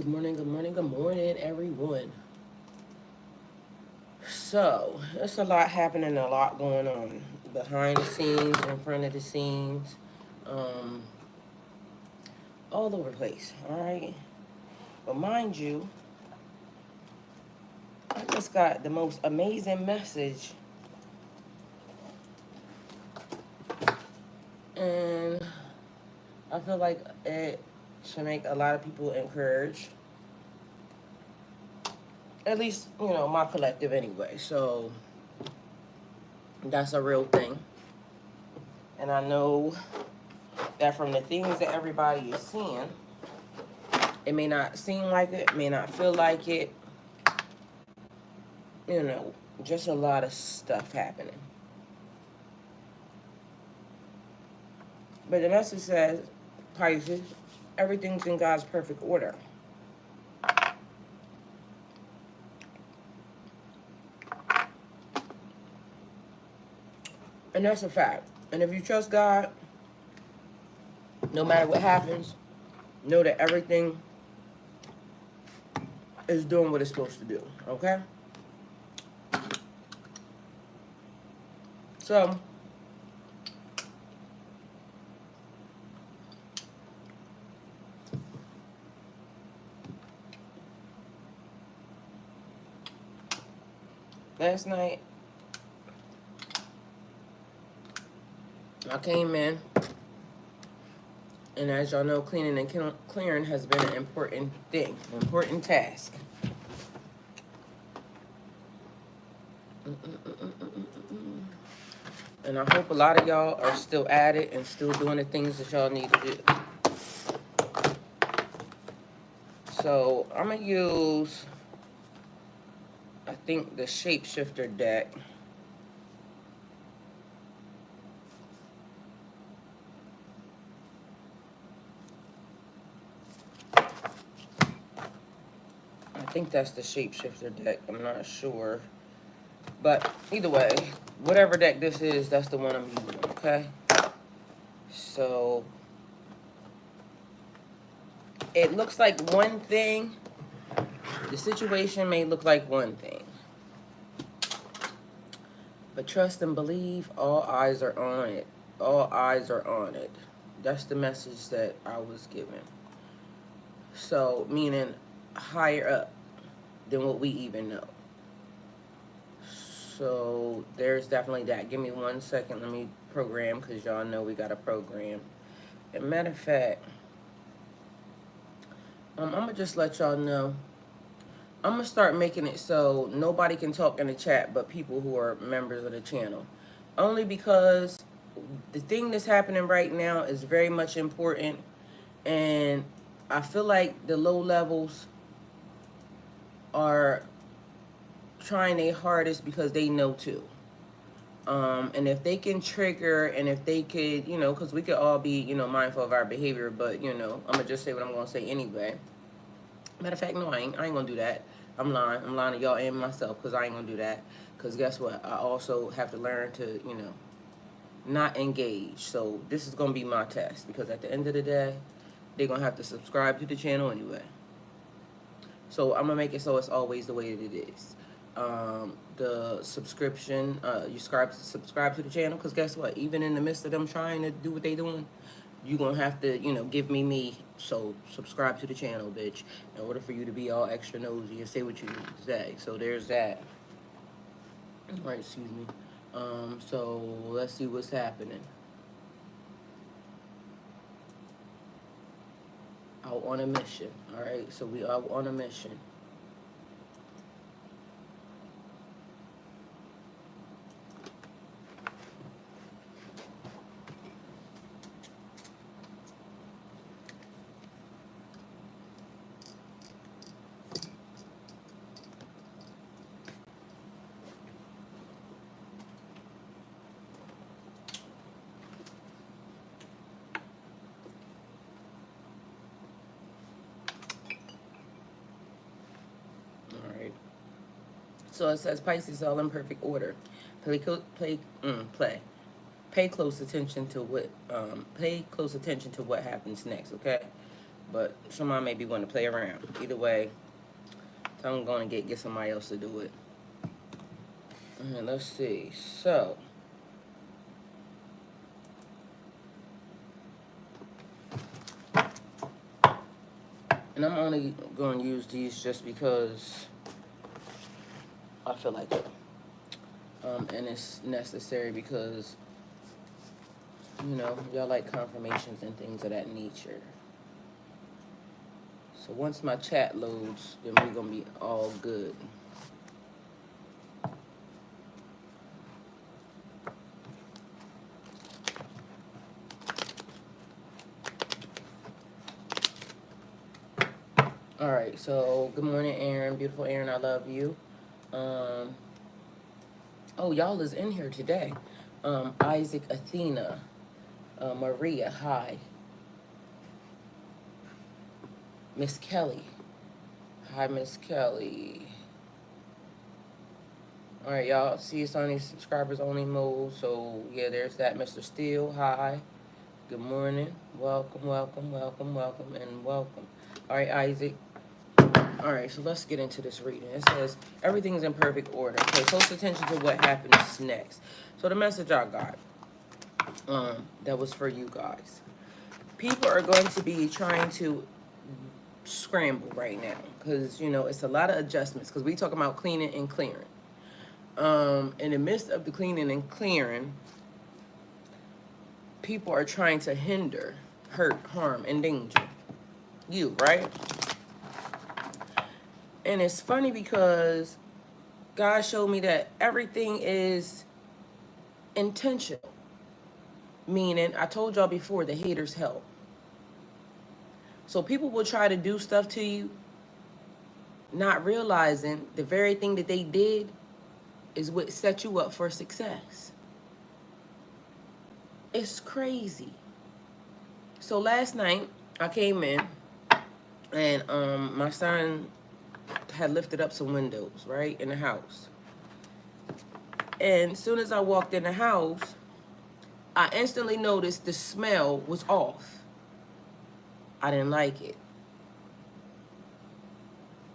Good morning, good morning, good morning, everyone. So, there's a lot happening, a lot going on behind the scenes, in front of the scenes, um, all over the place, all right? But mind you, I just got the most amazing message, and I feel like it should make a lot of people encouraged. At least, my collective anyway. So, that's a real thing. And I know that from the things that everybody is seeing, it may not seem like it, may not feel like it, you know, just a lot of stuff happening. But the message says, Pisces, everything's in God's perfect order. And that's a fact. And if you trust God, no matter what happens, know that everything is doing what it's supposed to do, okay? So, last night, I came in, and as y'all know, cleaning and clearing has been an important thing, an important task. And I hope a lot of y'all are still at it and still doing the things that y'all need to do. So I'm going to use, I think, the Shapeshifter deck. I think that's the Shapeshifter deck. I'm not sure. But either way, whatever deck this is, that's the one I'm using, okay? So it looks like one thing. The situation may look like one thing. But trust and believe, all eyes are on it. All eyes are on it. That's the message that I was given. So, meaning higher up than what we even know. So, there's definitely that. Give me 1 second. Let me program, because y'all know we got to program. And matter of fact, I'm going to just let y'all know. I'm going to start making it so nobody can talk in the chat but people who are members of the channel. Only because the thing that's happening right now is very much important. And I feel like the low levels are trying their hardest because they know too. And if they can trigger, and if they could, because we could all be, mindful of our behavior, but, I'm going to just say what I'm going to say anyway. Matter of fact, no, I ain't going to do that. I'm lying. I'm lying to y'all and myself, because I ain't going to do that. Because guess what? I also have to learn to, not engage. So this is going to be my test, because at the end of the day, they're going to have to subscribe to the channel anyway. So I'm going to make it so it's always the way that it is. The subscription, you subscribe to the channel, because guess what? Even in the midst of them trying to do what they doing, you're going to have to, give me. So subscribe to the channel, bitch, in order for you to be all extra nosy and say what you need to say. So there's that. All right, excuse me. So let's see what's happening. Out on a mission. All right, so we are on a mission. All right. So it says Pisces all in perfect order. Play. Pay close attention to what happens next, okay? But somebody may be wanting to play around. Either way, I'm going to get somebody else to do it. And let's see. So, and I'm only going to use these just because I feel like it. And it's necessary because, you know, y'all like confirmations and things of that nature. So once my chat loads, then we're going to be all good. All right, so good morning, Aaron. Beautiful Aaron, I love you. Oh, y'all is in here today. Isaac, Athena, Maria, hi. Miss Kelly. Hi, Miss Kelly. All right, y'all. See, it's on these subscribers only mode. So, yeah, there's that. Mr. Steele, hi. Good morning. Welcome, welcome, welcome, welcome, and welcome. All right, Isaac. All right, so let's get into this reading. It says, everything's in perfect order. Pay close attention to what happens next. So the message I got, that was for you guys. People are going to be trying to scramble right now because, you know, it's a lot of adjustments because we talk about cleaning and clearing. In the midst of the cleaning and clearing, people are trying to hinder, hurt, harm, and danger you, right? And it's funny because God showed me that everything is intentional. Meaning, I told y'all before, the haters help. So people will try to do stuff to you, not realizing the very thing that they did is what set you up for success. It's crazy. So last night, I came in, and my son had lifted up some windows, right, in the house. And as soon as I walked in the house, I instantly noticed the smell was off. I didn't like it.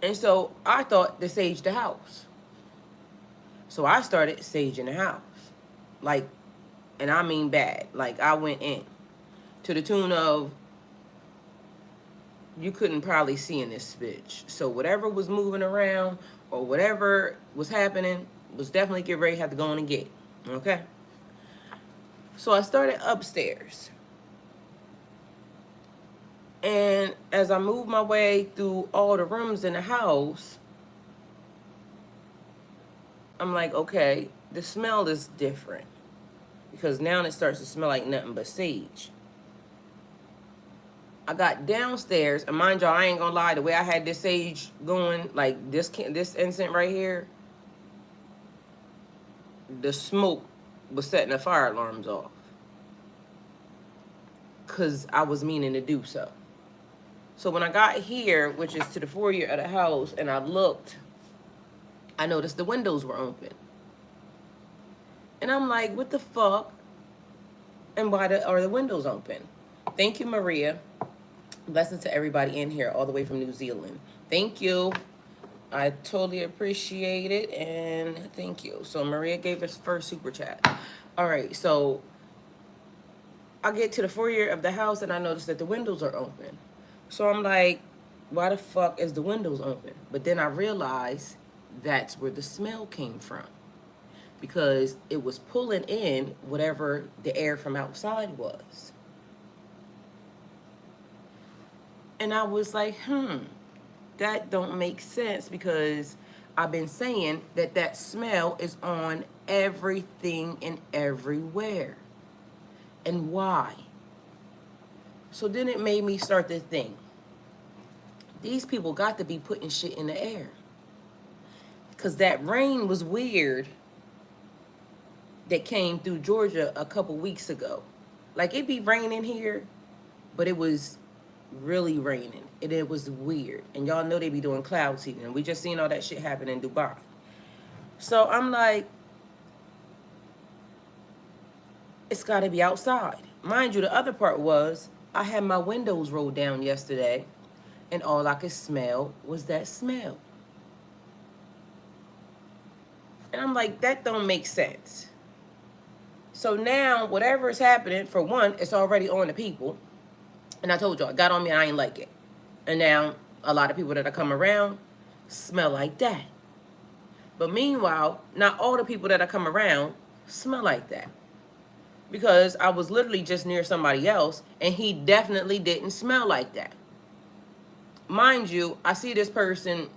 And so I thought to sage the house. So I started saging the house. Like, and I mean bad. Like, I went in to the tune of, you couldn't probably see in this bitch. So whatever was moving around or whatever was happening was definitely get ready to have to go in and get. Okay? So I started upstairs. And as I moved my way through all the rooms in the house, I'm like, okay, the smell is different. Because now it starts to smell like nothing but sage. I got downstairs, and mind y'all, I ain't gonna lie, the way I had this sage going, like this incense right here, the smoke was setting the fire alarms off. Because I was meaning to do so. So when I got here, which is to the foyer of the house, and I looked, I noticed the windows were open. And I'm like, what the fuck? And why are the windows open? Thank you, Maria. Blessings to everybody in here, all the way from New Zealand. Thank you. I totally appreciate it, and thank you. So Maria gave us first super chat. All right, so I get to the foyer of the house, and I notice that the windows are open. So I'm like, why the fuck is the windows open? But then I realized that's where the smell came from. Because it was pulling in whatever the air from outside was. And I was like, that don't make sense, because I've been saying that that smell is on everything and everywhere. And why? So then it made me start to think, these people got to be putting shit in the air. Because that rain was weird that came through Georgia a couple weeks ago. Like, it be raining here, but it was really raining. And it was weird. And y'all know they be doing cloud seeding. We just seen all that shit happen in Dubai. So I'm like, it's got to be outside. Mind you, the other part was, I had my windows rolled down yesterday, and all I could smell was that smell. And I'm like, that don't make sense. So now, whatever is happening, for one, it's already on the people. And I told y'all, it got on me and I ain't like it. And now, a lot of people that I come around smell like that. But meanwhile, not all the people that I come around smell like that. Because I was literally just near somebody else, and he definitely didn't smell like that. Mind you, I see this person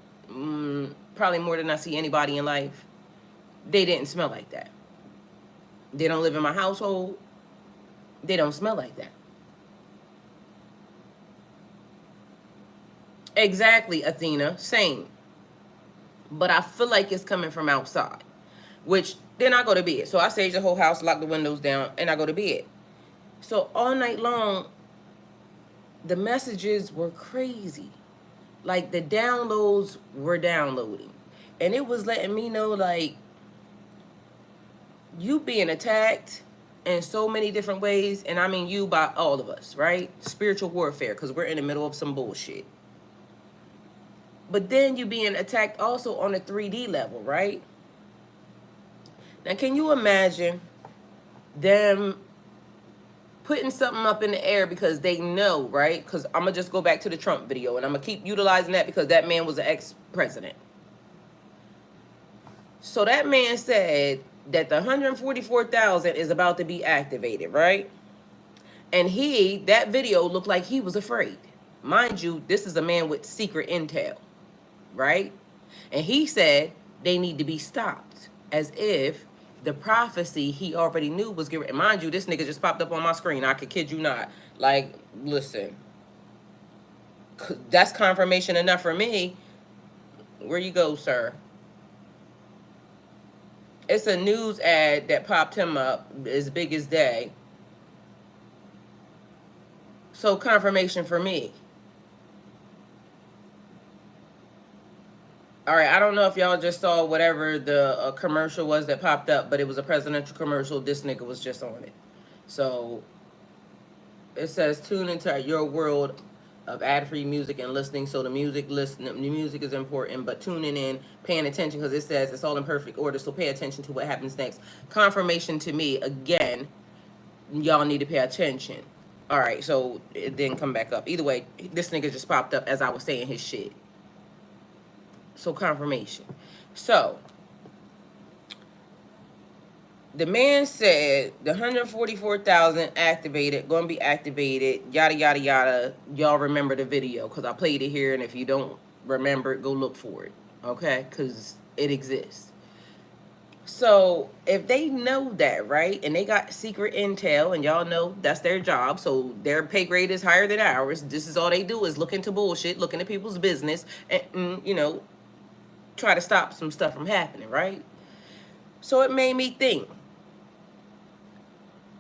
probably more than I see anybody in life. They didn't smell like that. They don't live in my household. They don't smell like that. Exactly, Athena. Same. But I feel like it's coming from outside. Which, then I go to bed. So I sage the whole house, lock the windows down, and I go to bed. So all night long, the messages were crazy. Like, the downloads were downloading. And it was letting me know, like, you being attacked in so many different ways. And I mean you by all of us, right? Spiritual warfare, because we're in the middle of some bullshit. But then you being attacked also on a 3D level, right? Now, can you imagine them putting something up in the air because they know, right? Because I'm going to just go back to the Trump video, and I'm going to keep utilizing that because that man was an ex-president. So that man said that the 144,000 is about to be activated, right? And that video looked like he was afraid. Mind you, this is a man with secret intel, right? And he said they need to be stopped, as if the prophecy he already knew was getting. Mind you, this nigga just popped up on my screen. I could kid you not. Like, listen, that's confirmation enough for me. Where you go, sir? It's a news ad that popped him up as big as day. So confirmation for me. All right, I don't know if y'all just saw whatever the commercial was that popped up, but it was a presidential commercial. This nigga was just on it. So it says, tune into your world of ad-free music and listening. So the music is important, but tuning in, paying attention, because it says it's all in perfect order. So pay attention to what happens next. Confirmation to me, again, y'all need to pay attention. All right, so it didn't come back up. Either way, this nigga just popped up as I was saying his shit. So confirmation. So the man said the 144,000 activated, going to be activated, yada, yada, yada. Y'all remember the video because I played it here, and if you don't remember it, go look for it, okay? Because it exists. So if they know that, right, and they got secret intel, and y'all know that's their job, so their pay grade is higher than ours. This is all they do is look into bullshit, look into people's business, and you know, try to stop some stuff from happening, right? So it made me think,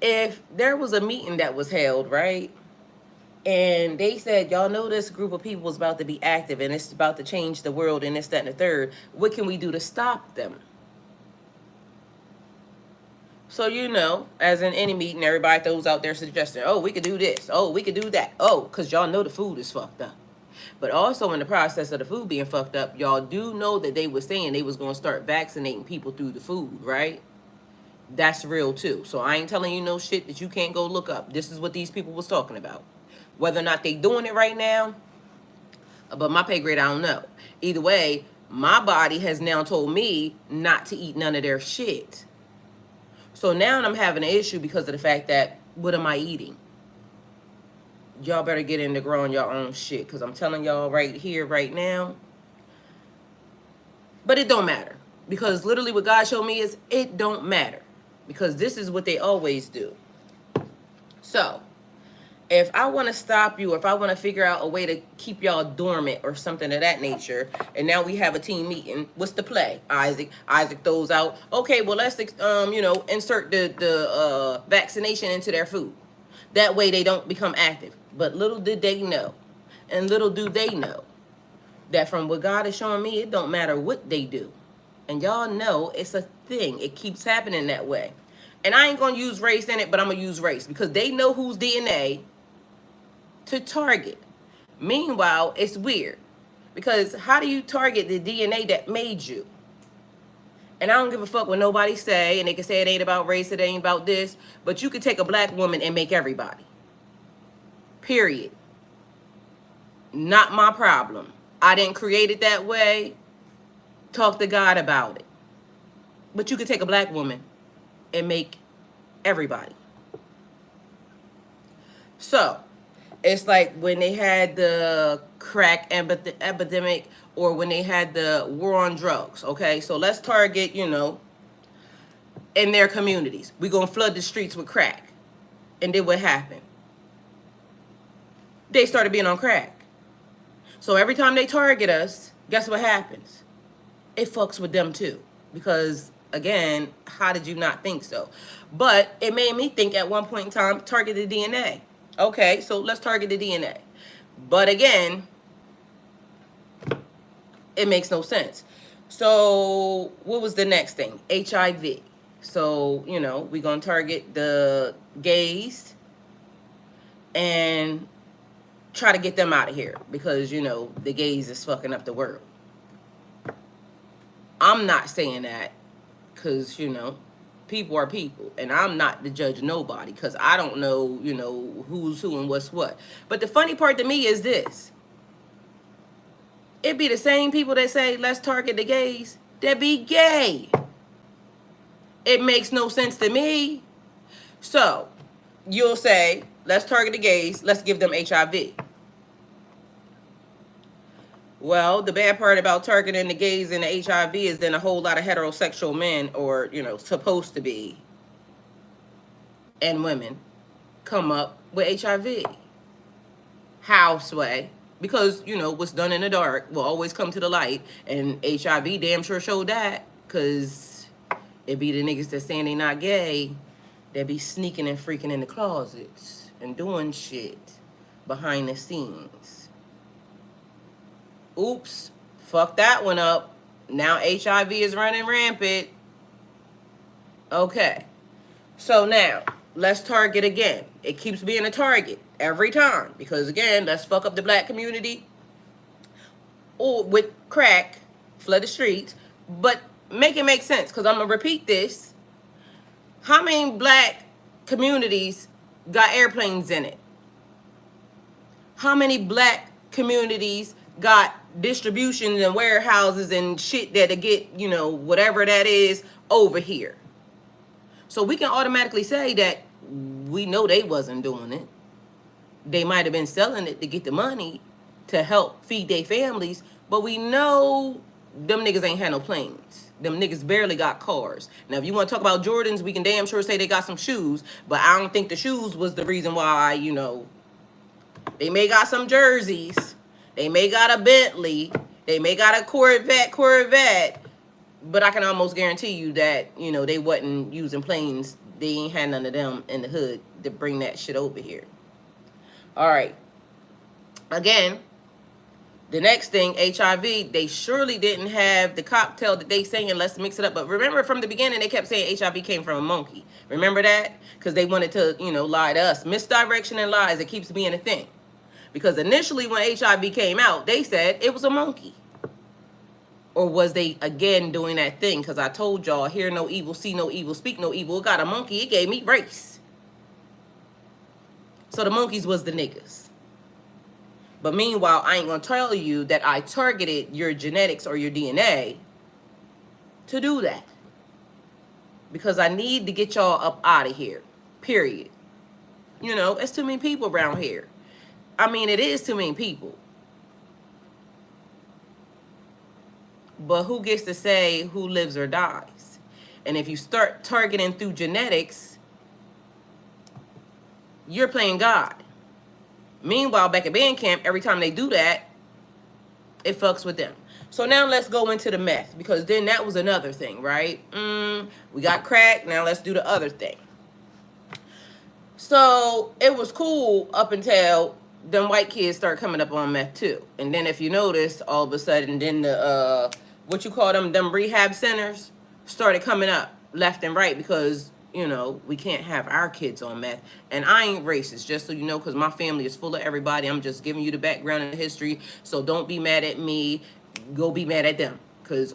if there was a meeting that was held, right, and they said, y'all know this group of people is about to be active and it's about to change the world and this, that, and the third, what can we do to stop them? So, you know, as in any meeting, everybody throws out their suggestion. Oh, we could do this. Oh, we could do that. Oh, because y'all know the food is fucked up. But also in the process of the food being fucked up, y'all do know that they were saying they was going to start vaccinating people through the food, right? That's real too. So I ain't telling you no shit that you can't go look up. This is what these people was talking about. Whether or not they doing it right now, but my pay grade, I don't know. Either way, my body has now told me not to eat none of their shit. So now I'm having an issue because of the fact that, what am I eating? Y'all better get into growing your own shit, because I'm telling y'all right here, right now. But it don't matter, because literally what God showed me is it don't matter, because this is what they always do. So if I want to stop you, or if I want to figure out a way to keep y'all dormant or something of that nature, and now we have a team meeting, what's the play? Isaac throws out, okay, well, let's you know, insert the vaccination into their food. That way they don't become active. But little did they know, and little do they know, that from what God is showing me, it don't matter what they do. And y'all know it's a thing. It keeps happening that way. And I ain't going to use race in it, but I'm going to use race, because they know whose DNA to target. Meanwhile, it's weird because how do you target the DNA that made you? And I don't give a fuck what nobody say, and they can say it ain't about race, it ain't about this, but you could take a black woman and make everybody. Period. Not my problem. I didn't create it that way. Talk to God about it. But you could take a black woman and make everybody. So, it's like when they had the crack epidemic or when they had the war on drugs, okay? So let's target, you know, in their communities. We're going to flood the streets with crack. And then what happened? They started being on crack. So every time they target us, guess what happens? It fucks with them too. Because, again, how did you not think so? But it made me think at one point in time, target the DNA. Okay, so let's target the DNA. But again, it makes no sense. So what was the next thing? HIV. So, you know, we're going to target the gays and try to get them out of here because, you know, the gays is fucking up the world. I'm not saying that because, you know, people are people, and I'm not to judge nobody because I don't know, you know, who's who and what's what. But the funny part to me is this. It be the same people that say, let's target the gays, that be gay. It makes no sense to me. So, you'll say, let's target the gays, let's give them HIV. Well, the bad part about targeting the gays and the HIV is then a whole lot of heterosexual men, or, you know, supposed to be, and women, come up with HIV. How, Sway? Because, you know, what's done in the dark will always come to the light, and HIV damn sure showed that, because it be the niggas that saying they not gay that be sneaking and freaking in the closets and doing shit behind the scenes. Oops, fuck that one up. Now HIV is running rampant. Okay, so now let's target again. It keeps being a target every time because, again, let's fuck up the black community or with crack, flood the streets, but make it make sense because I'm gonna repeat this. How many black communities got airplanes in it? How many black communities got distributions and warehouses and shit that'll get, you know, whatever that is over here? So we can automatically say that we know they wasn't doing it. They might have been selling it to get the money to help feed their families, but we know them niggas ain't had no planes. Them niggas barely got cars. Now, if you want to talk about Jordans, we can damn sure say they got some shoes, but I don't think the shoes was the reason why, you know, they may got some jerseys. They may got a Bentley. They may got a Corvette. But I can almost guarantee you that, you know, they wasn't using planes. They ain't had none of them in the hood to bring that shit over here. All right. Again, the next thing, HIV, they surely didn't have the cocktail that they saying, let's mix it up. But remember from the beginning, they kept saying HIV came from a monkey. Remember that? Because they wanted to, you know, lie to us. Misdirection and lies, it keeps being a thing. Because initially when HIV came out, they said it was a monkey. Or was they, again, doing that thing? Because I told y'all, hear no evil, see no evil, speak no evil. It got a monkey. It gave me race. So the monkeys was the niggas. But meanwhile, I ain't going to tell you that I targeted your genetics or your DNA to do that. Because I need to get y'all up out of here. Period. You know, it's too many people around here. I mean, it is too many people. But who gets to say who lives or dies? And if you start targeting through genetics, you're playing God. Meanwhile, back at band camp, every time they do that, it fucks with them. So now let's go into the meth, because then that was another thing, right? We got crack, now let's do the other thing. So it was cool up until them white kids start coming up on meth too. And then if you notice, all of a sudden, then the, what you call them rehab centers started coming up left and right, because you know, we can't have our kids on meth. And I ain't racist, just so you know, because my family is full of everybody. I'm just giving you the background and the history. So don't be mad at me. Go be mad at them.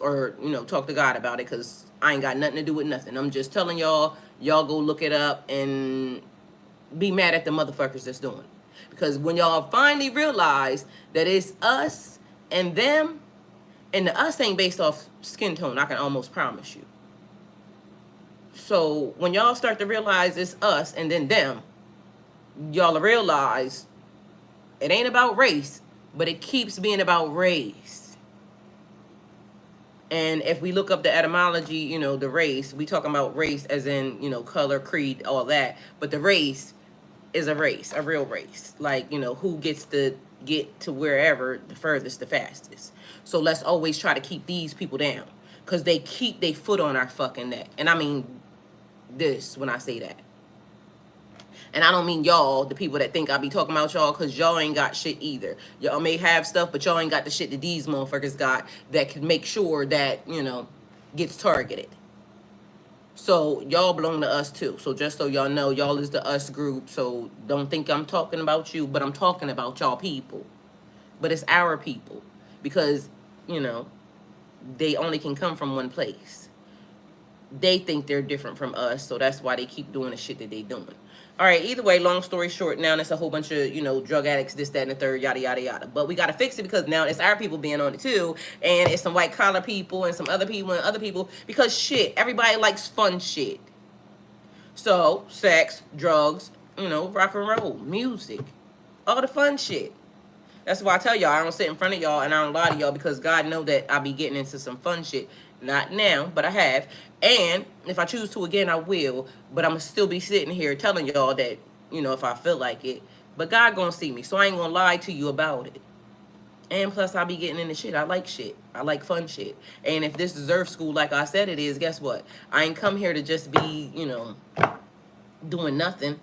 Or, you know, talk to God about it, because I ain't got nothing to do with nothing. I'm just telling y'all, y'all go look it up and be mad at the motherfuckers that's doing it. Because when y'all finally realize that it's us and them, and the us ain't based off skin tone, I can almost promise you. So when y'all start to realize it's us and then them, y'all realize it ain't about race, but it keeps being about race. And if we look up the etymology, you know, the race, we talking about race as in, you know, color, creed, all that. But the race is a race, a real race. Like, you know, who gets to get to wherever the furthest, the fastest. So let's always try to keep these people down, because they keep their foot on our fucking neck. And I mean this when I say that. And I don't mean y'all, the people that think I be talking about y'all, because y'all ain't got shit either. Y'all may have stuff, but y'all ain't got the shit that these motherfuckers got that can make sure that, you know, gets targeted. So y'all belong to us too. So just so y'all know, y'all is the us group. So don't think I'm talking about you, but I'm talking about y'all people. But it's our people, because, you know, they only can come from one place. They think they're different from us, so that's why they keep doing the shit that they doing. All right, either way, long story short, now it's a whole bunch of, you know, drug addicts, this, that, and the third, yada, yada, yada. But we got to fix it, because now it's our people being on it too. And it's some white collar people and some other people and other people. Because shit, everybody likes fun shit. So, sex, drugs, you know, rock and roll, music, all the fun shit. That's why I tell y'all, I don't sit in front of y'all and I don't lie to y'all, because God know that I be getting into some fun shit. Not now, but I have. And if I choose to again, I will. But I'm going to still be sitting here telling y'all that, you know, if I feel like it. But God going to see me, so I ain't going to lie to you about it. And plus, I be getting into shit. I like shit. I like fun shit. And if this deserves school like I said it is, guess what? I ain't come here to just be, you know, doing nothing.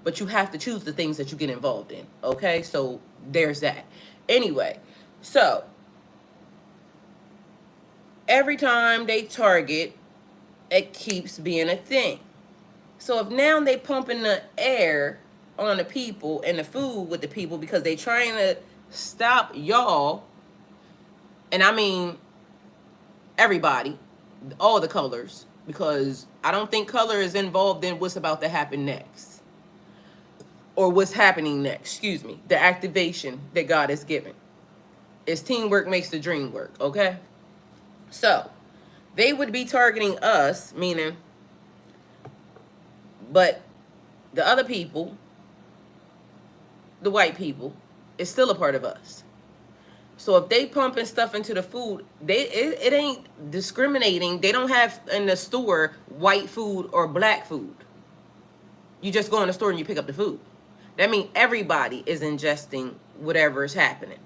But you have to choose the things that you get involved in. Okay? So there's that. Anyway, so every time they target, it keeps being a thing. So if now they pumping the air on the people and the food with the people, because they trying to stop y'all, and I mean everybody, all the colors, because I don't think color is involved in what's about to happen next, or what's happening next, excuse me, the activation that God is giving. It's teamwork makes the dream work, okay? So they would be targeting us, meaning, but the other people, the white people, is still a part of us. So if they pumping stuff into the food, it ain't discriminating. They don't have in the store white food or black food. You just go in the store and you pick up the food. That means everybody is ingesting whatever is happening.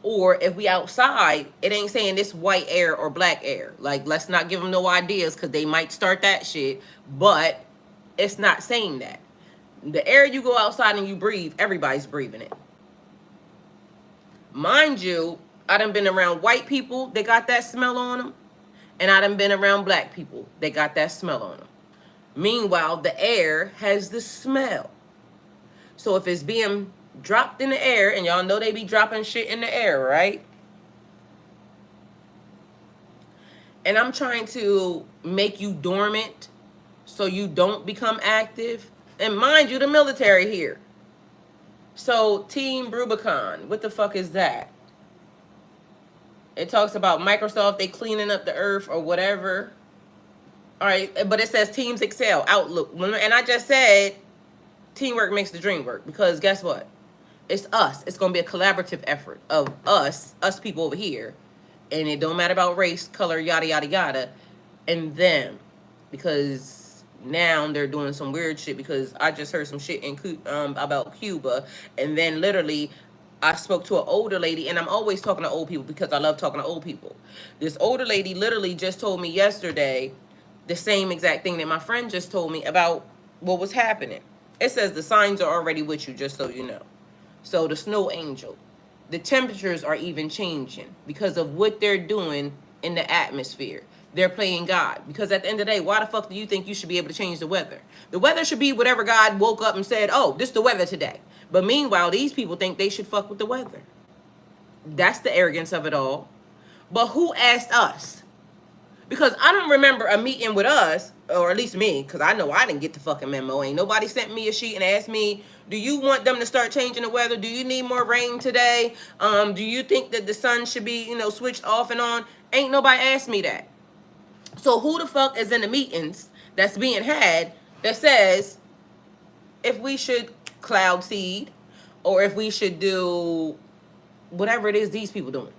Or if we outside, it ain't saying this white air or black air. Like, let's not give them no ideas, because they might start that shit. But it's not saying that. The air you go outside and you breathe, everybody's breathing it. Mind you, I done been around white people, they got that smell on them. And I done been around black people, they got that smell on them. Meanwhile, the air has the smell. So if it's being dropped in the air, and y'all know they be dropping shit in the air, right? And I'm trying to make you dormant so you don't become active. And mind you, the military here. So Team Rubicon, what the fuck is that? It talks about Microsoft, they cleaning up the earth or whatever. All right, but it says teams excel, outlook. And I just said teamwork makes the dream work, because guess what? It's us. It's going to be a collaborative effort of us people over here. And it don't matter about race, color, yada, yada, yada, and them. Because now they're doing some weird shit, because I just heard some shit in about Cuba. And then literally, I spoke to an older lady, and I'm always talking to old people because I love talking to old people. This older lady literally just told me yesterday the same exact thing that my friend just told me about what was happening. It says the signs are already with you, just so you know. So the snow angel, the temperatures are even changing because of what they're doing in the atmosphere. they're playing God. Because at the end of the day, why the fuck do you think you should be able to change the weather? The weather should be whatever God woke up and said, oh, this is the weather today. But meanwhile, these people think they should fuck with the weather. That's the arrogance of it all. But who asked us? Because I don't remember a meeting with us, or at least me, because I know I didn't get the fucking memo. Ain't nobody sent me a sheet and asked me, do you want them to start changing the weather? Do you need more rain today? Do you think that the sun should be, switched off and on? Ain't nobody asked me that. So who the fuck is in the meetings that's being had that says if we should cloud seed or if we should do whatever it is these people doing?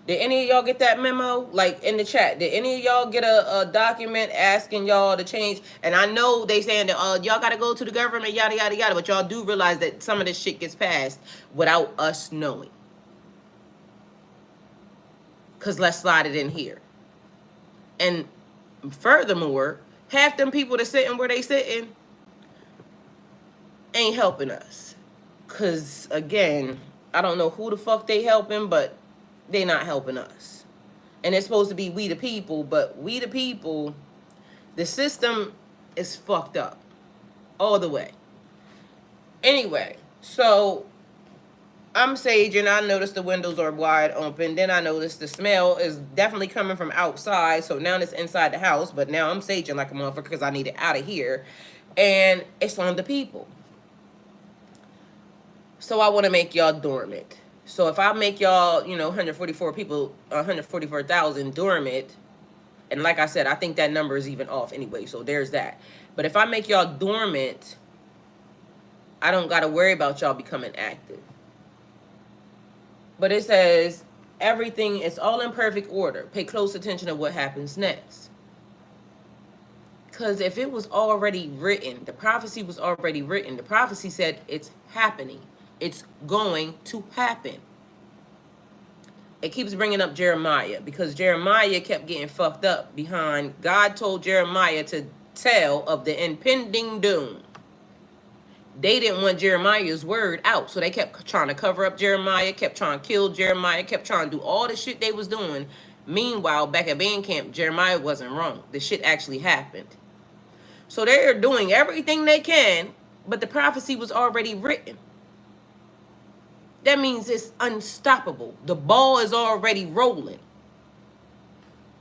Did any of y'all get that memo? Like in the chat, did any of y'all get a document asking y'all to change? And I know they saying that y'all got to go to the government, yada, yada, yada. But y'all do realize that some of this shit gets passed without us knowing. Because let's slide it in here. And furthermore, half them people that sitting where they sitting ain't helping us. Because, again, I don't know who the fuck they helping, but they not helping us. And it's supposed to be we the people, but we the people, the system is fucked up all the way. Anyway, so I'm saging. I noticed the windows are wide open. Then I noticed the smell is definitely coming from outside. So now it's inside the house. But now I'm saging like a motherfucker because I need it out of here. And it's on the people. So I want to make y'all dormant. So if I make y'all, 144 people, 144,000 dormant. And like I said, I think that number is even off anyway. So there's that. But if I make y'all dormant, I don't got to worry about y'all becoming active. But it says everything is all in perfect order. Pay close attention to what happens next. Because if it was already written, the prophecy was already written. The prophecy said it's happening. It's going to happen. It keeps bringing up Jeremiah because Jeremiah kept getting fucked up behind. God told Jeremiah to tell of the impending doom. They didn't want Jeremiah's word out. So they kept trying to cover up Jeremiah, kept trying to kill Jeremiah, kept trying to do all the shit they was doing. Meanwhile, back at band camp, Jeremiah wasn't wrong. The shit actually happened. So they're doing everything they can, but the prophecy was already written. That means it's unstoppable. The ball is already rolling.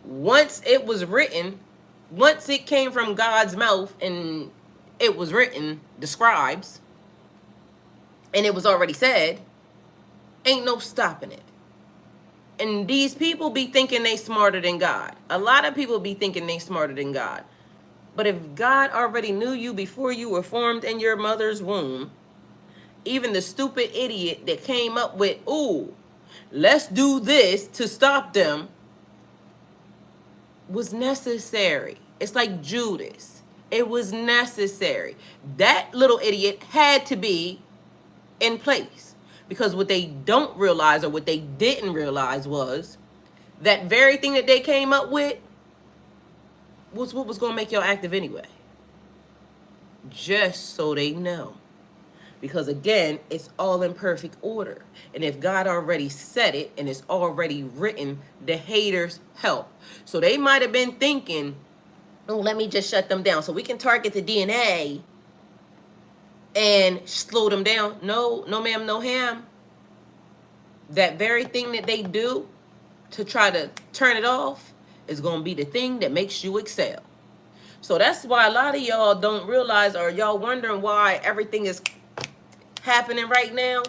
Once it was written, once it came from God's mouth and it was written, the scribes, and it was already said, ain't no stopping it. And these people be thinking they smarter than God. A lot of people be thinking they smarter than God. But if God already knew you before you were formed in your mother's womb, even the stupid idiot that came up with, ooh, let's do this to stop them, was necessary. It's like Judas. It was necessary. That little idiot had to be in place. Because what they don't realize, or what they didn't realize, was that very thing that they came up with was what was going to make y'all active anyway. Just so they know. Because again, it's all in perfect order. And if God already said it and it's already written, the haters help. So they might have been thinking, oh, let me just shut them down so we can target the DNA and slow them down. No, no ma'am, no ham. That very thing that they do to try to turn it off is going to be the thing that makes you excel. So that's why a lot of y'all don't realize, or y'all wondering why everything is happening right now.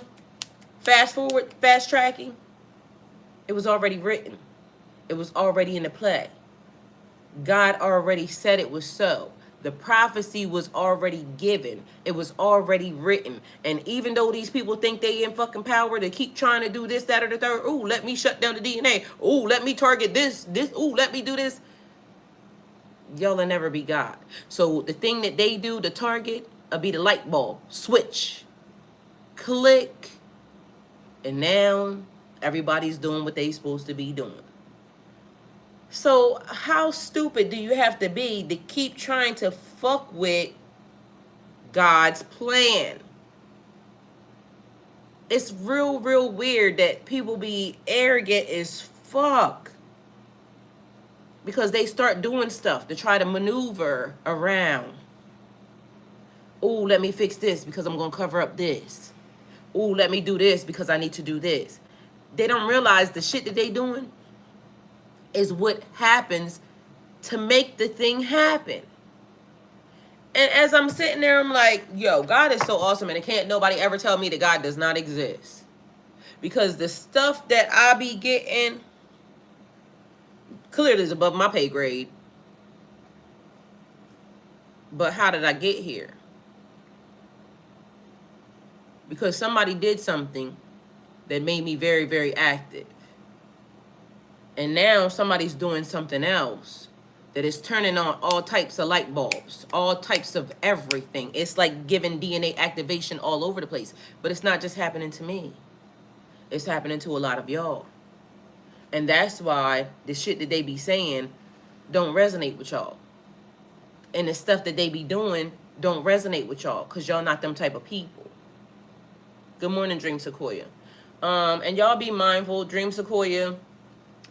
Fast forward, fast tracking. It was already written. It was already in the play. God already said it was so. The prophecy was already given. It was already written. And even though these people think they in fucking power to keep trying to do this, that, or the third, ooh, let me shut down the DNA. Ooh, let me target this, ooh, let me do this. Y'all will never be God. So the thing that they do to target will be the light bulb. Switch. Click. And now everybody's doing what they supposed to be doing. So how stupid do you have to be to keep trying to fuck with God's plan? It's real, real weird that people be arrogant as fuck. because they start doing stuff to try to maneuver around. Oh, let me fix this because I'm going to cover up this. Oh, let me do this because I need to do this. They don't realize the shit that they doing is what happens to make the thing happen. And as I'm sitting there, I'm like, yo, God is so awesome, and it can't nobody ever tell me that God does not exist. Because the stuff that I be getting clearly is above my pay grade. But how did I get here? Because somebody did something that made me very, very active. And now somebody's doing something else that is turning on all types of light bulbs, all types of everything. It's like giving DNA activation all over the place. But it's not just happening to me. It's happening to a lot of y'all. And that's why the shit that they be saying don't resonate with y'all. And the stuff that they be doing don't resonate with y'all, because y'all not them type of people. Good morning, Dream Sequoia. And y'all be mindful, Dream Sequoia.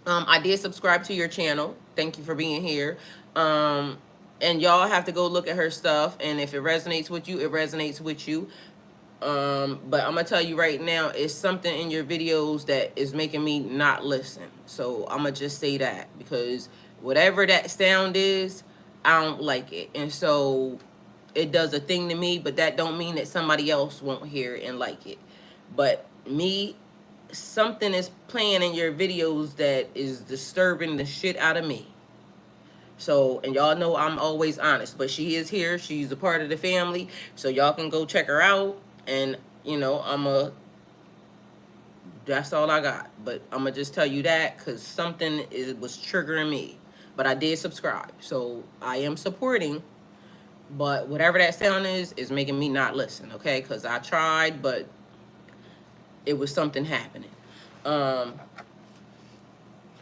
I did subscribe to your channel. Thank you for being here. And y'all have to go look at her stuff. And if it resonates with you, it resonates with you. But I'm gonna tell you right now, it's something in your videos that is making me not listen. So I'm gonna just say that, because whatever that sound is, I don't like it. And so it does a thing to me, but that don't mean that somebody else won't hear it and like it. But me, something is playing in your videos that is disturbing the shit out of me. So, and y'all know I'm always honest, but she is here. She's a part of the family. So y'all can go check her out. And, you know, that's all I got. But I'm going to just tell you that because something was triggering me. But I did subscribe. So I am supporting. But whatever that sound is making me not listen, okay? Because I tried, but it was something happening.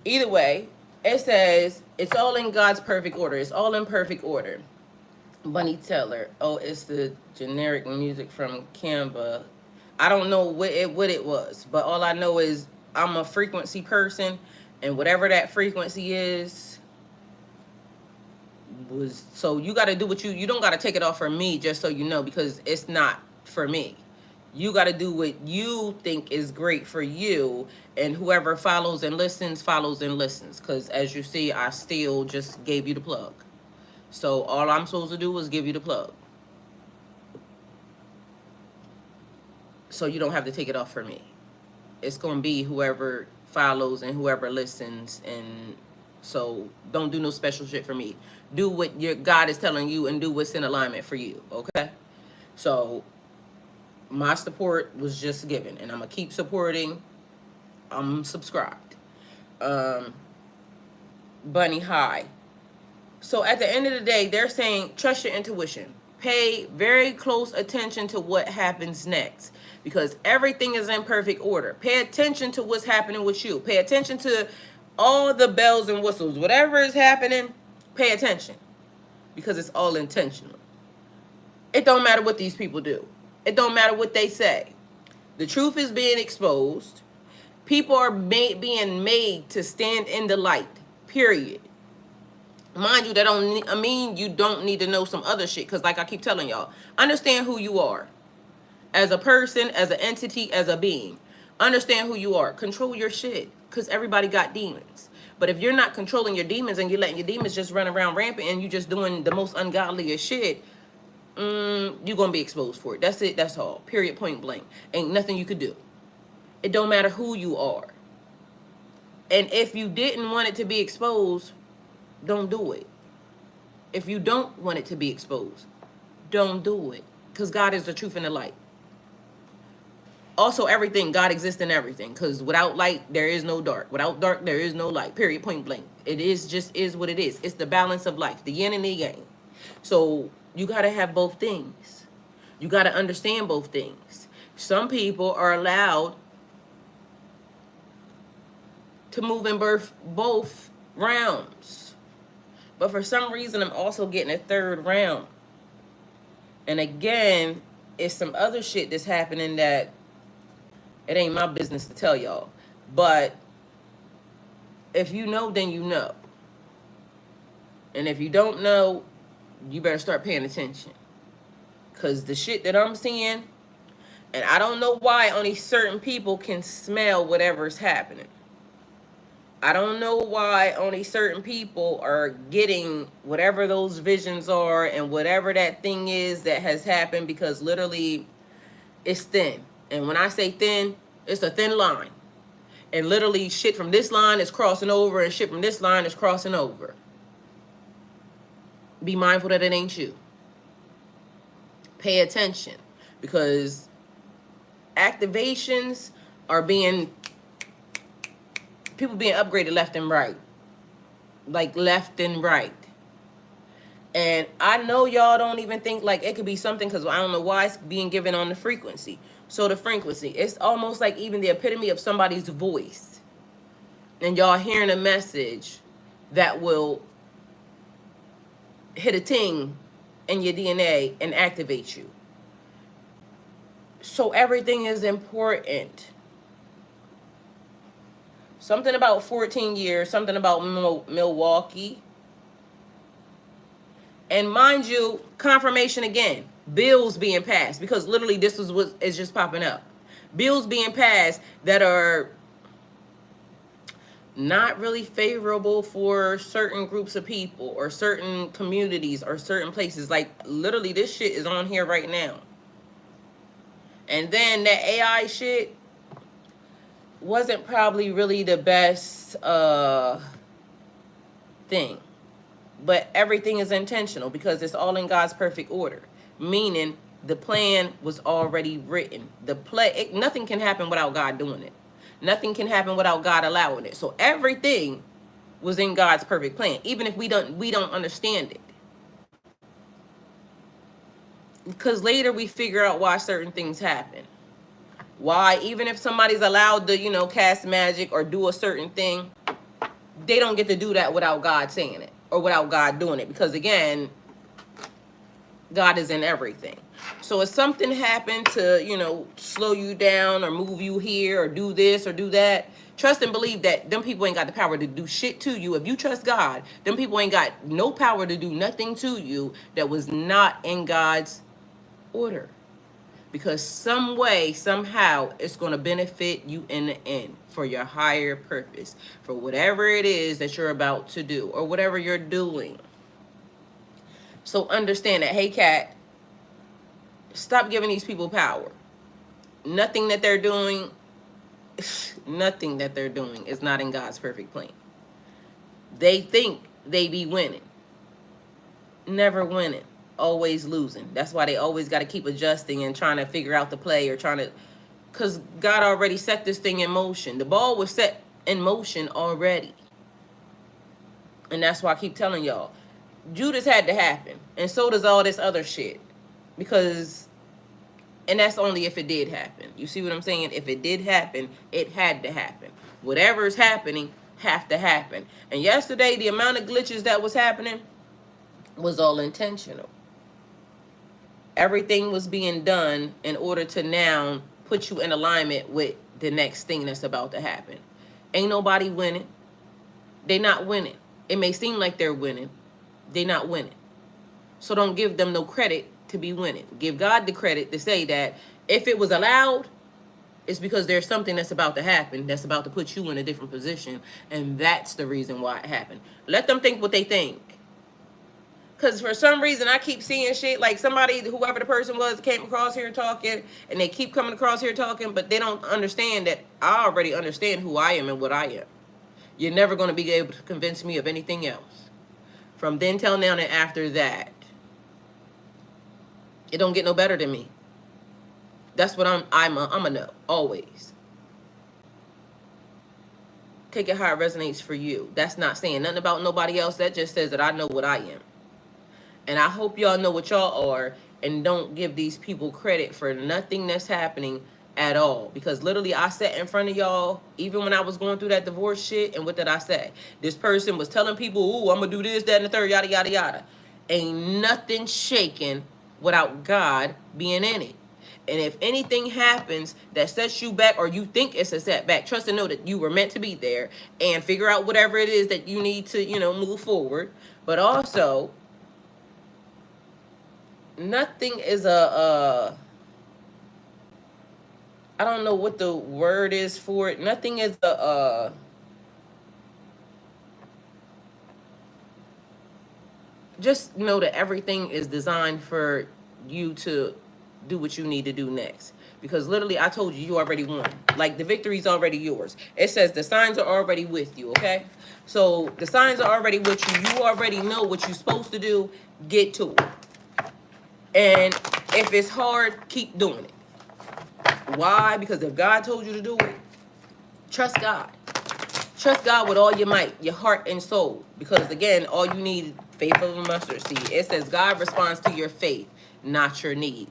Either way, it says, it's all in God's perfect order. It's all in perfect order. Bunny Teller. Oh, it's the generic music from Canva. I don't know what it was, but all I know is I'm a frequency person, and whatever that frequency is, was, so you got to do what you don't got to take it off for me, just so you know, because it's not for me. You got to do what you think is great for you, and whoever follows and listens, because as you see, I still just gave you the plug. So all I'm supposed to do is give you the plug. So you don't have to take it off for me. It's going to be whoever follows and whoever listens. And so don't do no special shit for me. Do what your God is telling you and do what's in alignment for you. Okay? So my support was just given, and I'm going to keep supporting. I'm subscribed. Bunny, hi. So at the end of the day, they're saying trust your intuition. Pay very close attention to what happens next, because everything is in perfect order. Pay attention to what's happening with you. Pay attention to all the bells and whistles. Whatever is happening, pay attention, because it's all intentional. It don't matter what these people do. It don't matter what they say. The truth is being exposed. People are being made to stand in the light, period. Mind you, that don't mean you don't need to know some other shit, because like I keep telling y'all, understand who you are. As a person, as an entity, as a being. Understand who you are. Control your shit, because everybody got demons. But if you're not controlling your demons and you're letting your demons just run around rampant and you're just doing the most ungodliest shit, you're going to be exposed for it. That's it. That's all. Period, point blank. Ain't nothing you could do. It don't matter who you are. And if you didn't want it to be exposed, don't do it. If you don't want it to be exposed, don't do it. Because God is the truth and the light. Also, everything, God exists in everything. Because without light, there is no dark. Without dark, there is no light. Period, point blank. It just is what it is. It's the balance of life, the yin and the yang. So you got to have both things. You got to understand both things. Some people are allowed to move in both realms. But for some reason, I'm also getting a third realm. And again, it's some other shit that's happening that it ain't my business to tell y'all. But if you know, then you know. And if you don't know, you better start paying attention. Because the shit that I'm seeing, and I don't know why only certain people can smell whatever's happening. I don't know why only certain people are getting whatever those visions are and whatever that thing is that has happened, because literally it's thin. And when I say thin, it's a thin line. And literally shit from this line is crossing over and shit from this line is crossing over. Be mindful that it ain't you. Pay attention, because activations are being, people being upgraded left and right. Like left and right. And I know y'all don't even think like it could be something, because I don't know why it's being given on the frequency. So the frequency, it's almost like even the epitome of somebody's voice. And y'all hearing a message that will hit a ting in your DNA and activate you. So everything is important. Something about 14 years, something about Milwaukee. And mind you, confirmation again, bills being passed, because literally this is what is just popping up. Bills being passed that are not really favorable for certain groups of people or certain communities or certain places. Like literally this shit is on here right now. And then that AI shit wasn't probably really the best thing. But everything is intentional because it's all in God's perfect order. Meaning the plan was already written. Nothing can happen without God doing it. Nothing can happen without God allowing it. So everything was in God's perfect plan, even if we don't understand it. Because later we figure out why certain things happen. Why, even if somebody's allowed to, cast magic or do a certain thing, they don't get to do that without God saying it or without God doing it. Because again, God is in everything. So if something happened to, slow you down or move you here or do this or do that, trust and believe that them people ain't got the power to do shit to you. If you trust God, them people ain't got no power to do nothing to you that was not in God's order. Because some way, somehow, it's going to benefit you in the end for your higher purpose, for whatever it is that you're about to do or whatever you're doing. So understand that, hey, Kat, stop giving these people power. Nothing that they're doing is not in God's perfect plan. They think they be winning. Never winning. Always losing. That's why they always got to keep adjusting and trying to figure out the play or trying to, because God already set this thing in motion. The ball was set in motion already. And that's why I keep telling y'all, Judas had to happen. And so does all this other shit. Because, and that's only if it did happen. You see what I'm saying? If it did happen, it had to happen. Whatever's happening have to happen. And yesterday, the amount of glitches that was happening was all intentional. Everything was being done in order to now put you in alignment with the next thing that's about to happen. Ain't nobody winning. They not winning. It may seem like they're winning. They not winning. So don't give them no credit to be winning. Give God the credit to say that if it was allowed, it's because there's something that's about to happen that's about to put you in a different position. And that's the reason why it happened. Let them think what they think. Because for some reason, I keep seeing shit like somebody, whoever the person was, came across here talking, and they keep coming across here talking, but they don't understand that I already understand who I am and what I am. You're never going to be able to convince me of anything else. From then till now and after that, it don't get no better than me. That's what I'm a know, always. Take it how it resonates for you. That's not saying nothing about nobody else. That just says that I know what I am. And I hope y'all know what y'all are and don't give these people credit for nothing that's happening at all. Because literally I sat in front of y'all, even when I was going through that divorce shit, and what did I say? This person was telling people, ooh, I'm going to do this, that, and the third, yada, yada, yada. Ain't nothing shaking without God being in it. And if anything happens that sets you back, or you think it's a setback, trust and know that you were meant to be there, and figure out whatever it is that you need to, move forward. But also, nothing is I don't know what the word is for it. Nothing is just know that everything is designed for you to do what you need to do next. Because literally, I told you, you already won. Like, the victory's already yours. It says the signs are already with you, okay? So the signs are already with you. You already know what you're supposed to do. Get to it. And if it's hard, keep doing it. Why? Because if God told you to do it, trust God. Trust God with all your might, your heart and soul. Because again, all you need is faith of a mustard seed. It says God responds to your faith, not your need.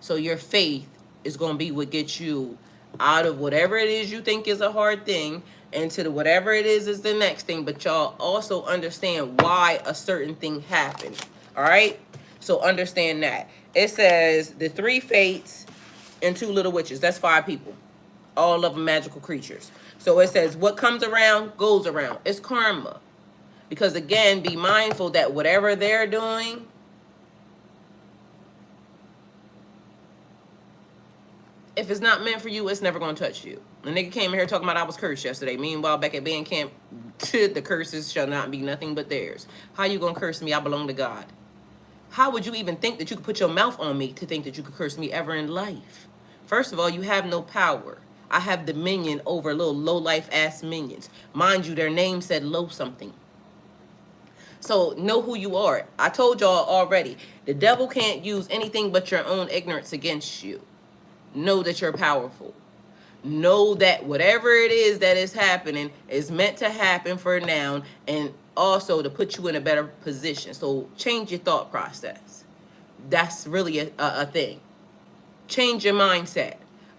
So your faith is going to be what gets you out of whatever it is you think is a hard thing, into the whatever it is the next thing. But y'all also understand why a certain thing happened. All right? So understand that. It says the 3 fates and 2 little witches. That's 5 people. All of them magical creatures. So it says what comes around goes around. It's karma. Because again, be mindful that whatever they're doing, if it's not meant for you, it's never going to touch you. The nigga came in here talking about I was cursed yesterday. Meanwhile, back at band camp, the curses shall not be nothing but theirs. How you going to curse me? I belong to God. How would you even think that you could put your mouth on me to think that you could curse me ever in life? First of all, you have no power. I have dominion over little low-life ass minions. Mind you, their name said low something. So know who you are. I told y'all already, the devil can't use anything but your own ignorance against you. Know that you're powerful. Know that whatever it is that is happening is meant to happen for now, and also to put you in a better position. So change your thought process. That's really a thing. Change your mindset.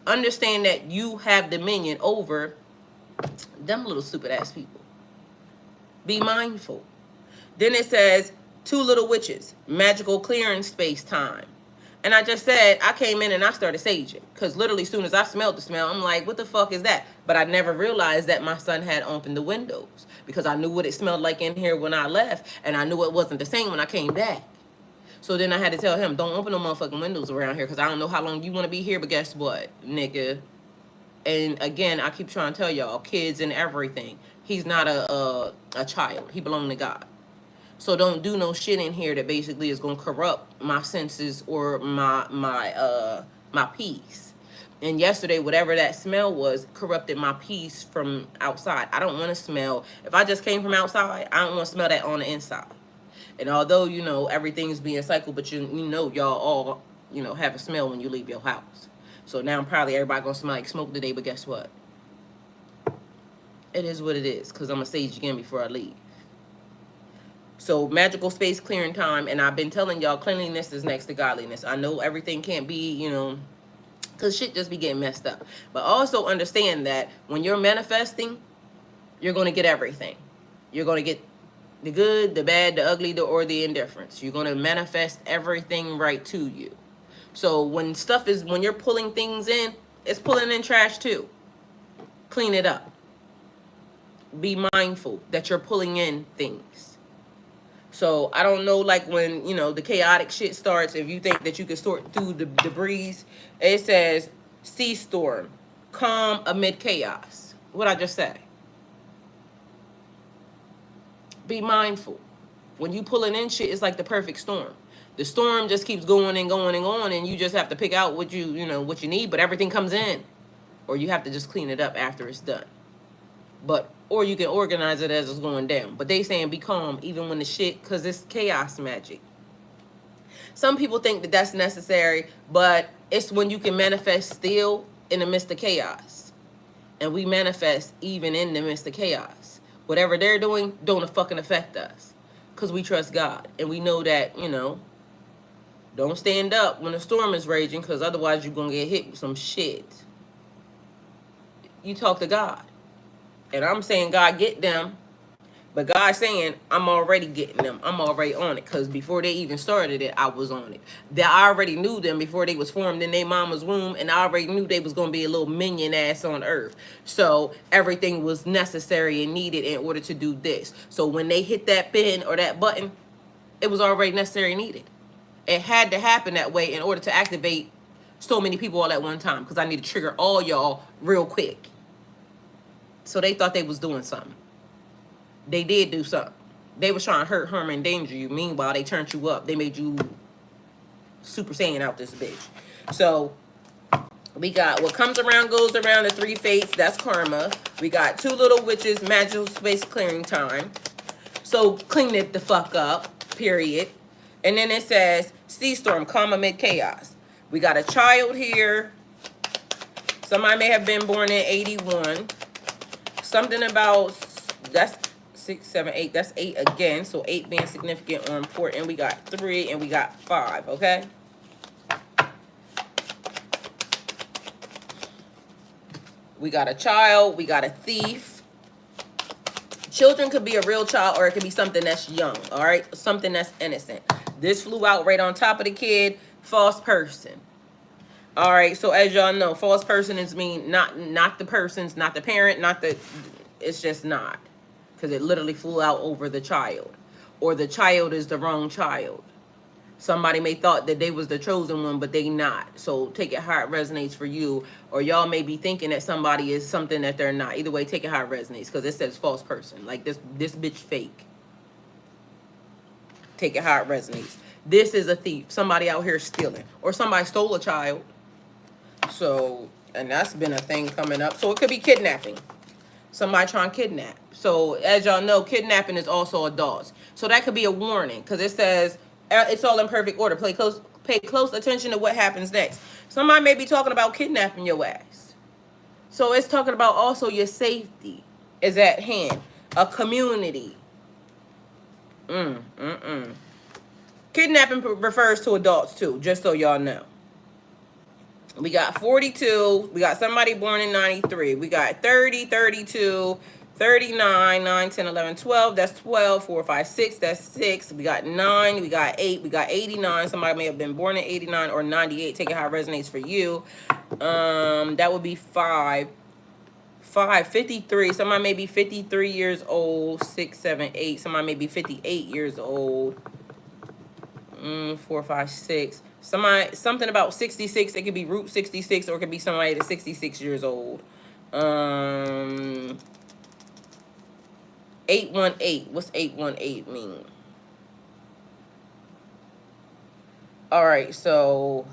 Understand that you have dominion over them little stupid ass people. Be mindful. Then it says 2 little witches, magical clearing space time. And I just said, I came in and I started saging. Because literally as soon as I smelled the smell, I'm like, what the fuck is that? But I never realized that my son had opened the windows. Because I knew what it smelled like in here when I left. And I knew it wasn't the same when I came back. So then I had to tell him, don't open no motherfucking windows around here. Because I don't know how long you want to be here. But guess what, nigga? And again, I keep trying to tell y'all, kids and everything. He's not a child. He belongs to God. So don't do no shit in here that basically is gonna corrupt my senses or my peace. And yesterday, whatever that smell was, corrupted my peace from outside. I don't want to smell. If I just came from outside, I don't want to smell that on the inside. And although everything's being cycled, but y'all all have a smell when you leave your house. So now probably everybody gonna smell like smoke today. But guess what? It is what it is. Cause I'm gonna sage again before I leave. So magical space clearing time, and I've been telling y'all cleanliness is next to godliness. I know everything can't be, because shit just be getting messed up. But also understand that when you're manifesting, you're going to get everything. You're going to get the good, the bad, the ugly, or the indifference. You're going to manifest everything right to you. So when you're pulling things in, it's pulling in trash too. Clean it up. Be mindful that you're pulling in things. So I don't know, like when, the chaotic shit starts, if you think that you can sort through the debris, it says sea storm, calm amid chaos. What I just say? Be mindful. When you pulling in shit, it's like the perfect storm. The storm just keeps going and going and going, and you just have to pick out what what you need, but everything comes in. Or you have to just clean it up after it's done. Or you can organize it as it's going down. But they saying be calm even when the shit, because it's chaos magic. Some people think that that's necessary, but it's when you can manifest still in the midst of chaos. And we manifest even in the midst of chaos. Whatever they're doing don't fucking affect us. Because we trust God. And we know that, don't stand up when a storm is raging, because otherwise you're going to get hit with some shit. You talk to God. And I'm saying, God, get them. But God's saying, I'm already getting them. I'm already on it. Because before they even started it, I was on it. That I already knew them before they was formed in their mama's womb. And I already knew they was going to be a little minion ass on earth. So everything was necessary and needed in order to do this. So when they hit that pin or that button, it was already necessary and needed. It had to happen that way in order to activate so many people all at one time. Because I need to trigger all y'all real quick. So they thought they was doing something. They did do something. They was trying to hurt, harm, and endanger you. Meanwhile, they turned you up. They made you Super Saiyan out this bitch. So, we got what comes around goes around, the 3 fates. That's karma. We got 2 little witches, magical space clearing time. So, clean it the fuck up, period. And then it says, sea storm, calm amid chaos. We got a child here. Somebody may have been born in 81. Something about, that's 6, 7, 8. That's 8 again. So 8 being significant or important. We got 3 and we got 5. Okay. We got a child. We got a thief. Children could be a real child or it could be something that's young. All right. Something that's innocent. This flew out right on top of the kid. False person. All right. So as y'all know, false person is mean not the person's, not the parent, not the. It's just not. Because it literally flew out over the child. Or the child is the wrong child. Somebody may thought that they was the chosen one, but they not. So take it how it resonates for you. Or y'all may be thinking that somebody is something that they're not. Either way, take it how it resonates. Because it says false person. Like this bitch fake. Take it how it resonates. This is a thief. Somebody out here stealing. Or somebody stole a child. So, and that's been a thing coming up. So it could be kidnapping. Somebody trying to kidnap. So as y'all know, kidnapping is also adults. So that could be a warning. Because it says it's all in perfect order. Pay close attention to what happens next. Somebody may be talking about kidnapping your ass. So it's talking about also your safety is at hand. A community. Kidnapping refers to adults too, just so y'all know. We got 42. We got somebody born in 93. We got 30, 32, 39, 9, 10, 11, 12. That's 12. 4, 5, 6. That's 6. We got 9. We got 8. We got 89. Somebody may have been born in 89 or 98. Take it how it resonates for you. That would be 5. 5, 53. Somebody may be 53 years old. 6, 7, 8. Somebody may be 58 years old. 4, 5, 6. Something about 66. It could be Route 66 or it could be somebody that's 66 years old. 818. What's 818 mean? All right, so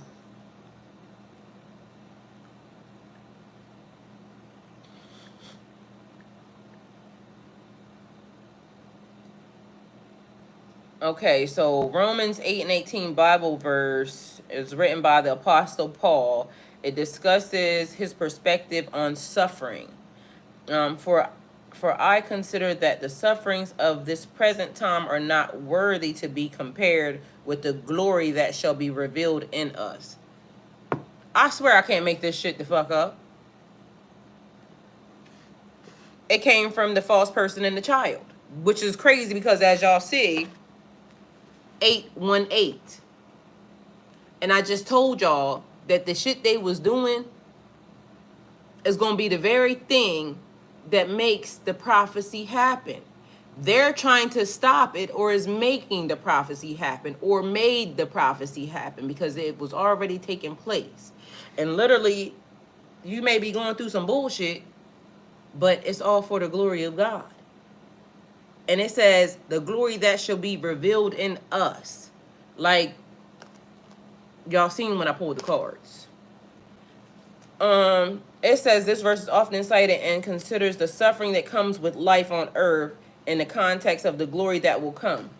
okay, so Romans 8 and 18 Bible verse is written by the Apostle Paul. It discusses his perspective on suffering. For I consider that the sufferings of this present time are not worthy to be compared with the glory that shall be revealed in us. I swear I can't make this shit the fuck up. It came from the false person and the child, which is crazy because as y'all see, 818. And I just told y'all that the shit they was doing is going to be the very thing that makes the prophecy happen. They're trying to stop it or is making the prophecy happen or made the prophecy happen because it was already taking place. And literally, you may be going through some bullshit, but it's all for the glory of God. And it says, the glory that shall be revealed in us. Like, y'all seen when I pulled the cards. It says this verse is often cited and considers the suffering that comes with life on earth in the context of the glory that will come.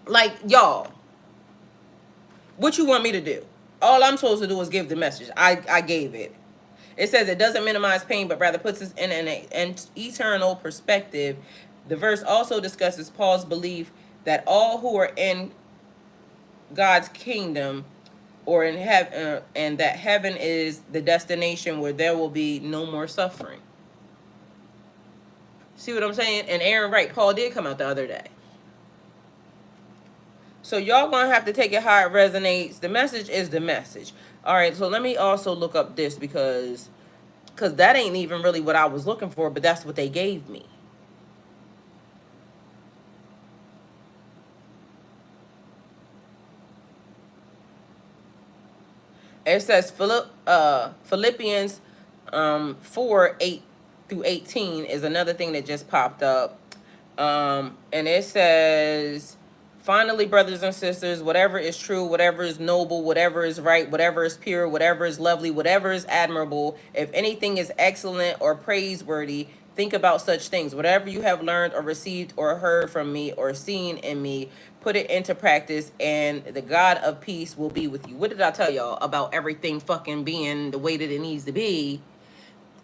Like, y'all, what you want me to do? All I'm supposed to do is give the message. I gave it. It says it doesn't minimize pain, but rather puts us in an eternal perspective. The verse also discusses Paul's belief that all who are in God's kingdom or in heaven, and that heaven is the destination where there will be no more suffering. See what I'm saying? And Aaron Wright, Paul did come out the other day. So y'all gonna have to take it how it resonates. The message is the message. All right, so let me also look up this because that ain't even really what I was looking for, but that's what they gave me. It says Philippians 4:8-18 is another thing that just popped up. And it says, finally, brothers and sisters, whatever is true, whatever is noble, whatever is right, whatever is pure, whatever is lovely, whatever is admirable, if anything is excellent or praiseworthy, think about such things. Whatever you have learned or received or heard from me or seen in me, put it into practice, and the God of peace will be with you. What did I tell y'all about everything fucking being the way that it needs to be?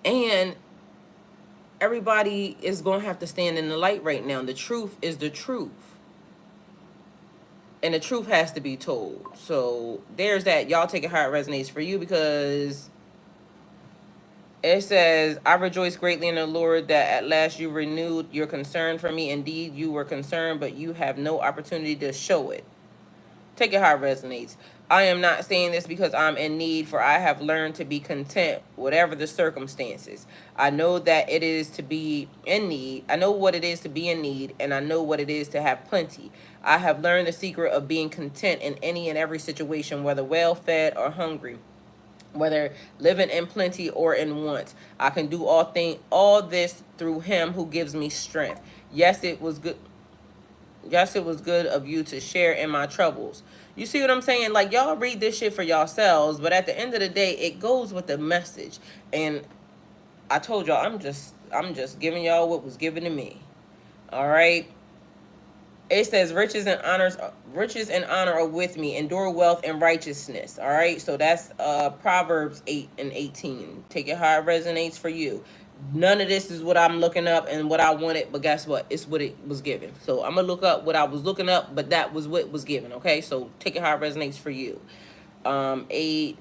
And everybody is going to have to stand in the light right now. The truth is the truth. And the truth has to be told. So there's that. Y'all take it how it resonates for you, because it says, I rejoice greatly in the Lord that at last you renewed your concern for me. Indeed, you were concerned, but you have no opportunity to show it. Take it how it resonates. I am not saying this because I'm in need, for I have learned to be content, whatever the circumstances. I know that it is to be in need. I know what it is to be in need, and I know what it is to have plenty. I have learned the secret of being content in any and every situation, whether well-fed or hungry, whether living in plenty or in want. I can do all this through him who gives me strength. Yes, it was good. Yes, it was good of you to share in my troubles. You see what I'm saying? Like, y'all read this shit for yourselves, but at the end of the day, it goes with the message. And I told y'all, I'm just giving y'all what was given to me. All right. It says riches and honor are with me. Endure wealth and righteousness. All right. So that's Proverbs 8:18. Take it how it resonates for you. None of this is what I'm looking up and what I wanted, but guess what? It's what it was given. So I'm gonna look up what I was looking up, but that was what was given. Okay. So take it how it resonates for you. 8.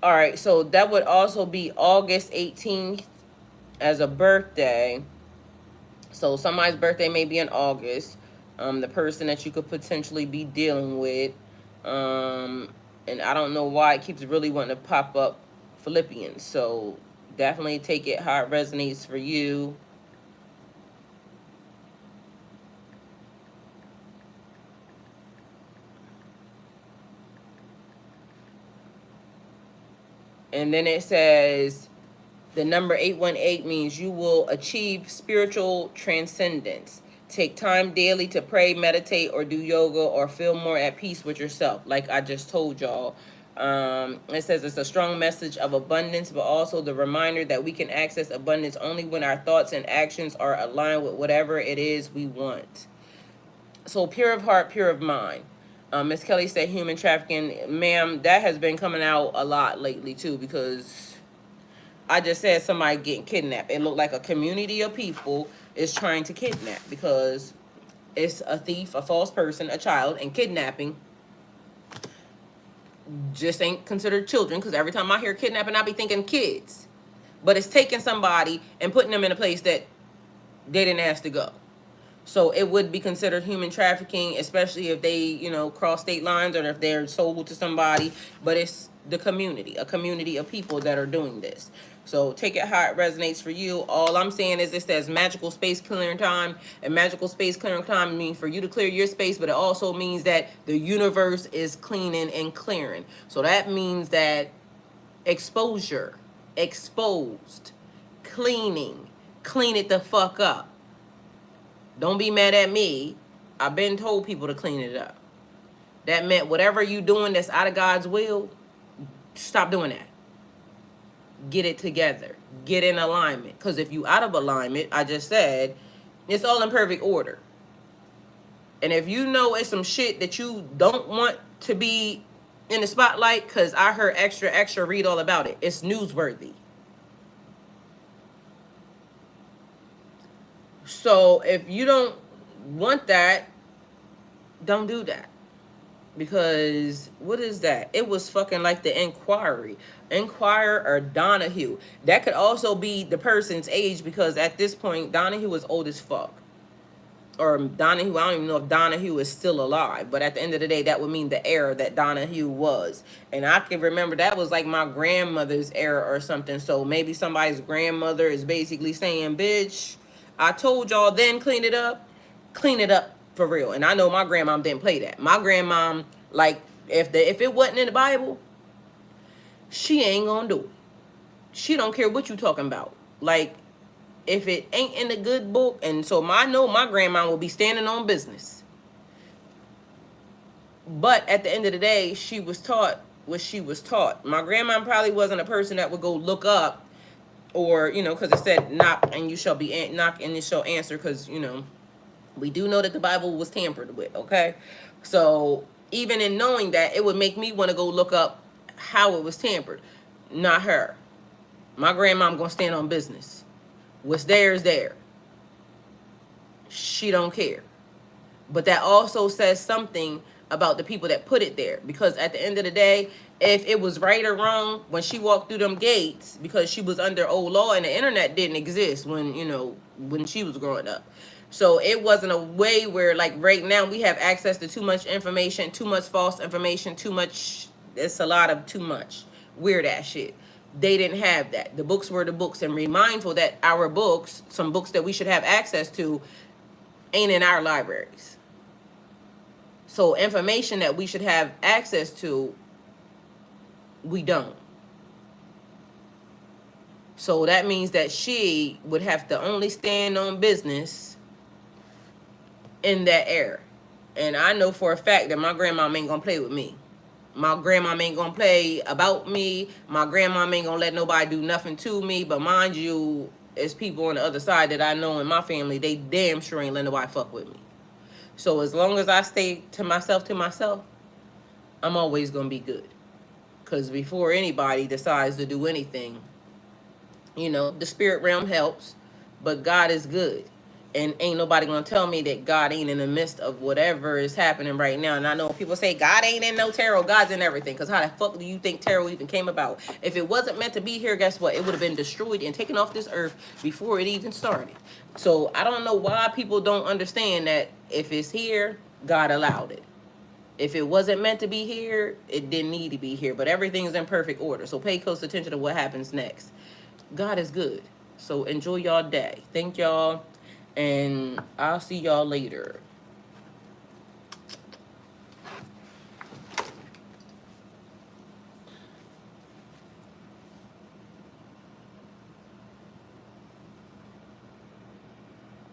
All right, so that would also be August 18th as a birthday. So somebody's birthday may be in August. The person that you could potentially be dealing with. And I don't know why it keeps really wanting to pop up Philippians. So definitely take it how it resonates for you. And then it says the number 818 means you will achieve spiritual transcendence. Take time daily to pray, meditate, or do yoga, or feel more at peace with yourself. Like I just told y'all. It says it's a strong message of abundance, but also the reminder that we can access abundance only when our thoughts and actions are aligned with whatever it is we want. So pure of heart, pure of mind. Miss Kelly said human trafficking. Ma'am, that has been coming out a lot lately too, because I just said somebody getting kidnapped. It looked like a community of people is trying to kidnap, because it's a thief, a false person, a child, and kidnapping just ain't considered children, because every time I hear kidnapping, I be thinking kids. But it's taking somebody and putting them in a place that they didn't ask to go. So it would be considered human trafficking, especially if they, cross state lines, or if they're sold to somebody. But it's the community, a community of people that are doing this. So take it how it resonates for you. All I'm saying is it says magical space clearing time. And magical space clearing time means for you to clear your space, but it also means that the universe is cleaning and clearing. So that means that exposure, exposed, cleaning, clean it the fuck up. Don't be mad at me. I've been told people to clean it up. That meant whatever you doing that's out of God's will, stop doing that. Get it together. Get in alignment. Because if you out of alignment, I just said, it's all in perfect order. And if you know it's some shit that you don't want to be in the spotlight, because I heard extra, read all about it. It's newsworthy. So if you don't want that, don't do that. Because what is that? It was fucking like the Inquirer or Donahue. That could also be the person's age, because at this point Donahue was old as fuck. Or Donahue, I don't even know if Donahue is still alive, but at the end of the day, that would mean the era that Donahue was. And I can remember that was like my grandmother's era or something. So maybe somebody's grandmother is basically saying, bitch, I told y'all then, clean it up for real. And I know my grandmom didn't play that. My grandmom, like, if it wasn't in the Bible, she ain't gonna do it. She don't care what you talking about. Like, if it ain't in the good book. And so I know my grandma will be standing on business. But at the end of the day, she was taught what she was taught. My grandma probably wasn't a person that would go look up, or, you know, because it said knock and you shall be knock and you shall answer, because, you know, we do know that the Bible was tampered with, okay? So even in knowing that, it would make me want to go look up how it was tampered. Not her. My grandma gonna stand on business. What's there is there. She don't care. But that also says something about the people that put it there. Because at the end of the day, if it was right or wrong, when she walked through them gates, because she was under old law and the internet didn't exist when, you know, when she was growing up. So it wasn't a way where, like, right now we have access to too much information, too much false information, too much, it's a lot of too much weird ass shit. They didn't have that. The books were the books. And be mindful that our books, some books that we should have access to, ain't in our libraries. So information that we should have access to, we don't. So that means that she would have to only stand on business in that era. And I know for a fact that my grandma ain't gonna play with me. My grandma ain't gonna play about me. My grandma ain't gonna let nobody do nothing to me. But mind you, it's people on the other side that I know in my family, they damn sure ain't letting nobody fuck with me. So as long as I stay to myself, I'm always gonna be good. Because before anybody decides to do anything, you know, the spirit realm helps, but God is good. And ain't nobody gonna tell me that God ain't in the midst of whatever is happening right now. And I know people say God ain't in no tarot, God's in everything. Because how the fuck do you think tarot even came about? If it wasn't meant to be here, guess what? It would have been destroyed and taken off this earth before it even started. So I don't know why people don't understand that if it's here, God allowed it. If it wasn't meant to be here, it didn't need to be here. But everything's in perfect order. So pay close attention to what happens next. God is good. So enjoy y'all day. Thank y'all. And I'll see y'all later.